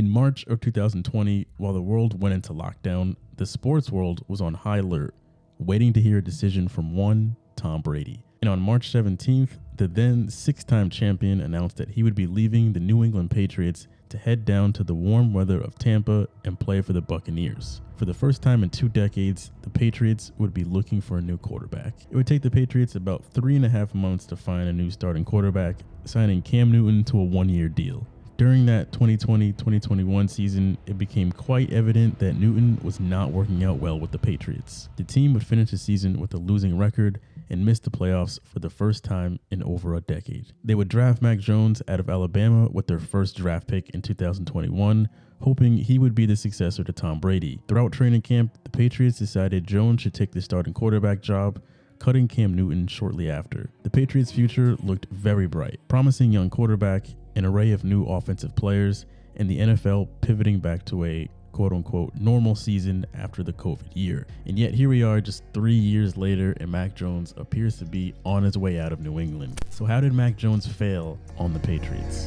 In March of 2020, while the world went into lockdown, the sports world was on high alert, waiting to hear a decision from one Tom Brady. And on March 17th, the then six-time champion announced that he would be leaving the New England Patriots to head down to the warm weather of Tampa and play for the Buccaneers. For the first time in 2 decades, the Patriots would be looking for a new quarterback. It would take the Patriots about 3.5 months to find a new starting quarterback, signing Cam Newton to a 1-year deal. During that 2020-2021 season, it became quite evident that Newton was not working out well with the Patriots. The team would finish the season with a losing record and missed the playoffs for the first time in over a decade. They would draft Mac Jones out of Alabama with their first draft pick in 2021, hoping he would be the successor to Tom Brady. Throughout training camp, the Patriots decided Jones should take the starting quarterback job, cutting Cam Newton shortly after. The Patriots' future looked very bright, promising young quarterback, an array of new offensive players, and the NFL pivoting back to a quote-unquote normal season after the COVID year. And yet here we are just 3 years later, and Mac Jones appears to be on his way out of New England. So how did Mac Jones fail on the Patriots?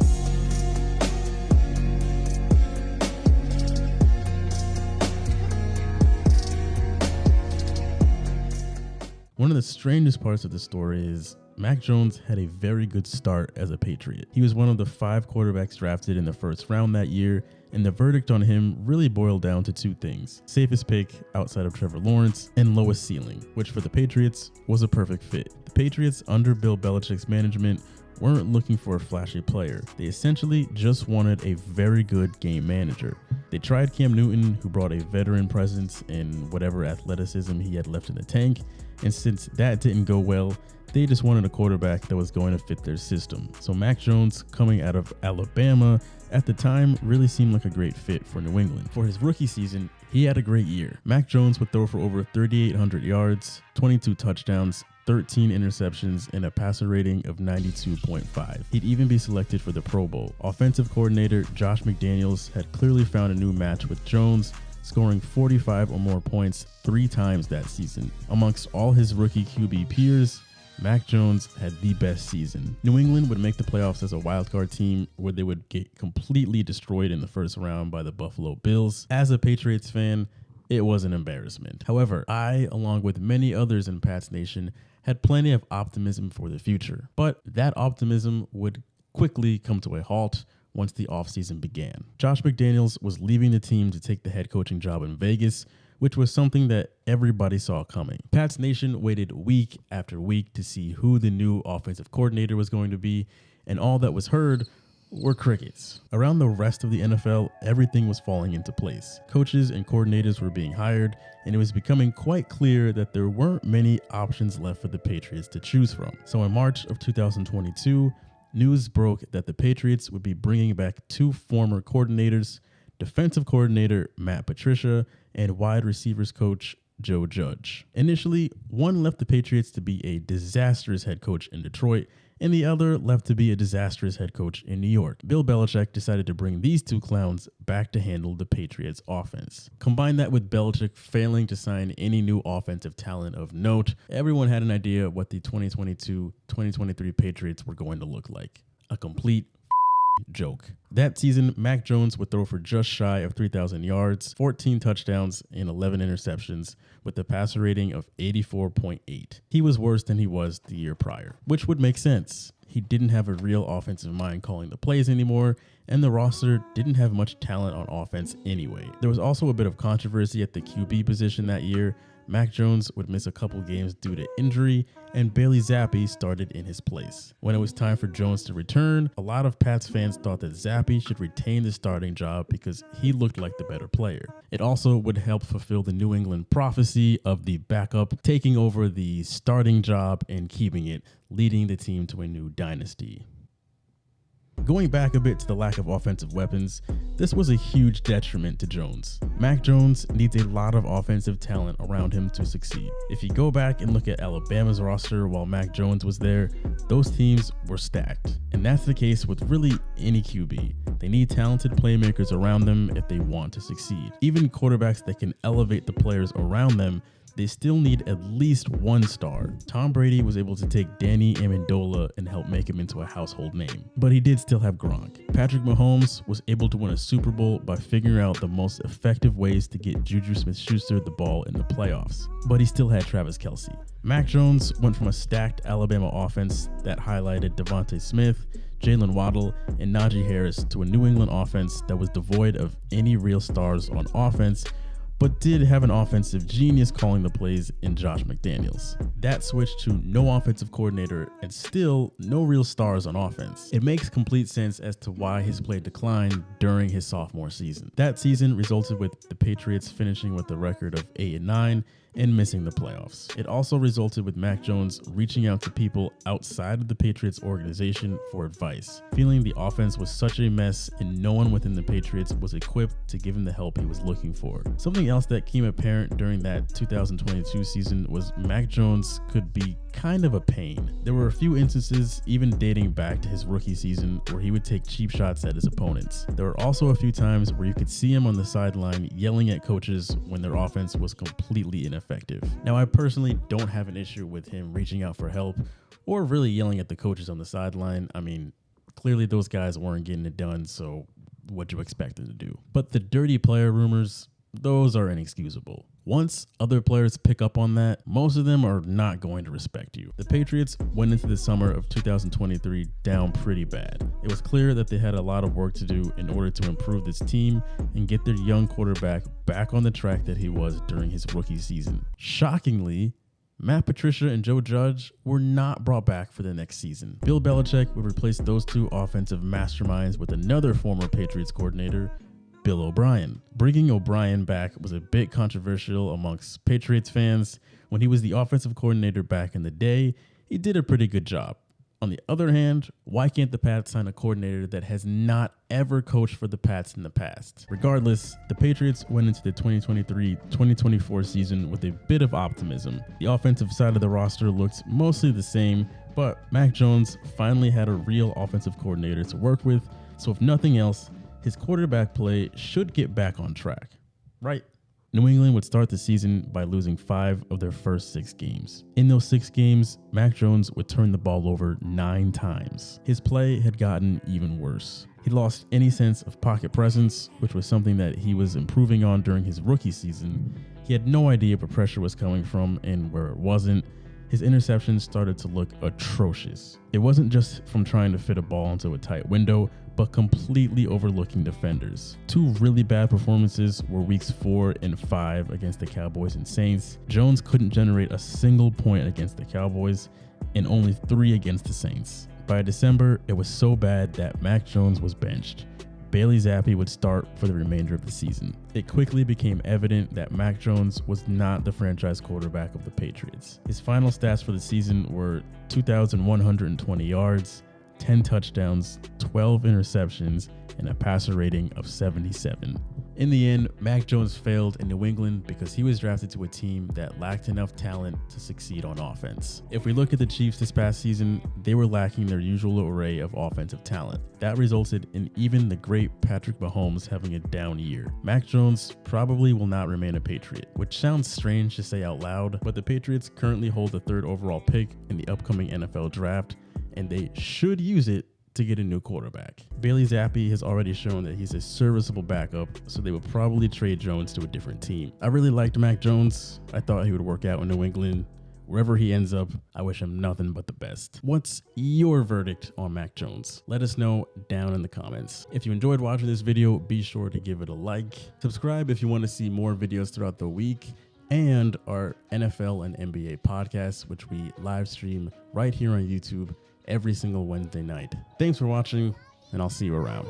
One of the strangest parts of the story is Mac Jones had a very good start as a Patriot. He was one of the 5 quarterbacks drafted in the first round that year, and the verdict on him really boiled down to 2 things: safest pick outside of Trevor Lawrence and lowest ceiling, which for the Patriots was a perfect fit. The Patriots, under Bill Belichick's management, weren't looking for a flashy player. They essentially just wanted a very good game manager. They tried Cam Newton, who brought a veteran presence and whatever athleticism he had left in the tank, and since that didn't go well, they just wanted a quarterback that was going to fit their system. So Mac Jones, coming out of Alabama at the time, really seemed like a great fit for New England. For his rookie season, he had a great year. Mac Jones would throw for over 3,800 yards, 22 touchdowns, 13 interceptions, and a passer rating of 92.5. He'd even be selected for the Pro Bowl. Offensive coordinator Josh McDaniels had clearly found a new match with Jones, scoring 45 or more points 3 times that season. Amongst all his rookie QB peers, Mac Jones had the best season. New England would make the playoffs as a wildcard team, where they would get completely destroyed in the first round by the Buffalo Bills. As a Patriots fan, it was an embarrassment. However, I, along with many others in Pats Nation, had plenty of optimism for the future. But that optimism would quickly come to a halt once the offseason began. Josh McDaniels was leaving the team to take the head coaching job in Vegas, which was something that everybody saw coming. Pats Nation waited week after week to see who the new offensive coordinator was going to be, and all that was heard were crickets. Around the rest of the NFL, everything was falling into place. Coaches and coordinators were being hired, and it was becoming quite clear that there weren't many options left for the Patriots to choose from. So in March of 2022, news broke that the Patriots would be bringing back 2 former coordinators, defensive coordinator Matt Patricia and wide receivers coach Joe Judge. Initially, one left the Patriots to be a disastrous head coach in Detroit, and the other left to be a disastrous head coach in New York. Bill Belichick decided to bring these 2 clowns back to handle the Patriots offense. Combine that with Belichick failing to sign any new offensive talent of note, everyone had an idea of what the 2022-2023 Patriots were going to look like. A complete joke. That season, Mac Jones would throw for just shy of 3,000 yards, 14 touchdowns, and 11 interceptions, with a passer rating of 84.8. He was worse than he was the year prior, which would make sense. He didn't have a real offensive mind calling the plays anymore, and the roster didn't have much talent on offense anyway. There was also a bit of controversy at the QB position that year. Mac Jones would miss a couple games due to injury, and Bailey Zappi started in his place. When it was time for Jones to return, a lot of Pats fans thought that Zappi should retain the starting job because he looked like the better player. It also would help fulfill the New England prophecy of the backup taking over the starting job and keeping it, leading the team to a new dynasty. Going back a bit to the lack of offensive weapons, this was a huge detriment to Jones. Mac Jones needs a lot of offensive talent around him to succeed. If you go back and look at Alabama's roster while Mac Jones was there, those teams were stacked. And that's the case with really any QB. They need talented playmakers around them if they want to succeed. Even quarterbacks that can elevate the players around them they still need at least one star. Tom Brady was able to take Danny Amendola and help make him into a household name, but he did still have Gronk. Patrick Mahomes was able to win a Super Bowl by figuring out the most effective ways to get Juju Smith-Schuster the ball in the playoffs, but he still had Travis Kelce. Mac Jones went from a stacked Alabama offense that highlighted Devontae Smith, Jalen Waddle, and Najee Harris to a New England offense that was devoid of any real stars on offense, but did have an offensive genius calling the plays in Josh McDaniels. That switched to no offensive coordinator and still no real stars on offense. It makes complete sense as to why his play declined during his sophomore season. That season resulted with the Patriots finishing with a record of 8-9 and missing the playoffs. It also resulted with Mac Jones reaching out to people outside of the Patriots organization for advice, feeling the offense was such a mess and no one within the Patriots was equipped to give him the help he was looking for. Something else that came apparent during that 2022 season was Mac Jones could be kind of a pain. There were a few instances, even dating back to his rookie season, where he would take cheap shots at his opponents. There were also a few times where you could see him on the sideline yelling at coaches when their offense was completely ineffective. Now, I personally don't have an issue with him reaching out for help or really yelling at the coaches on the sideline. I mean, clearly those guys weren't getting it done, so what'd you expect them to do? But the dirty player rumors, those are inexcusable. Once other players pick up on that, most of them are not going to respect you. The Patriots went into the summer of 2023 down pretty bad. It was clear that they had a lot of work to do in order to improve this team and get their young quarterback back on the track that he was during his rookie season. Shockingly, Matt Patricia and Joe Judge were not brought back for the next season. Bill Belichick would replace those two offensive masterminds with another former Patriots coordinator, Bill O'Brien. Bringing O'Brien back was a bit controversial amongst Patriots fans. When he was the offensive coordinator back in the day, he did a pretty good job. On the other hand, why can't the Pats sign a coordinator that has not ever coached for the Pats in the past? Regardless, the Patriots went into the 2023-2024 season with a bit of optimism. The offensive side of the roster looked mostly the same, but Mac Jones finally had a real offensive coordinator to work with, so if nothing else, his quarterback play should get back on track, right? New England would start the season by losing 5 of their first 6 games. In those 6 games, Mac Jones would turn the ball over 9 times. His play had gotten even worse. He lost any sense of pocket presence, which was something that he was improving on during his rookie season. He had no idea where pressure was coming from and where it wasn't. His interceptions started to look atrocious. It wasn't just from trying to fit a ball into a tight window, but completely overlooking defenders. 2 really bad performances were weeks 4 and 5 against the Cowboys and Saints. Jones couldn't generate a single point against the Cowboys and only 3 against the Saints. By December, it was so bad that Mac Jones was benched. Bailey Zappi would start for the remainder of the season. It quickly became evident that Mac Jones was not the franchise quarterback of the Patriots. His final stats for the season were 2,120 yards, 10 touchdowns, 12 interceptions, and a passer rating of 77. In the end, Mac Jones failed in New England because he was drafted to a team that lacked enough talent to succeed on offense. If we look at the Chiefs this past season, they were lacking their usual array of offensive talent. That resulted in even the great Patrick Mahomes having a down year. Mac Jones probably will not remain a Patriot, which sounds strange to say out loud, but the Patriots currently hold the 3rd overall pick in the upcoming NFL draft, and they should use it to get a new quarterback. Bailey Zappi has already shown that he's a serviceable backup, so they would probably trade Jones to a different team. I really liked Mac Jones. I thought he would work out in New England. Wherever he ends up, I wish him nothing but the best. What's your verdict on Mac Jones? Let us know down in the comments. If you enjoyed watching this video, be sure to give it a like. Subscribe if you want to see more videos throughout the week, and our NFL and NBA podcasts, which we live stream right here on YouTube every single Wednesday night. Thanks for watching, and I'll see you around.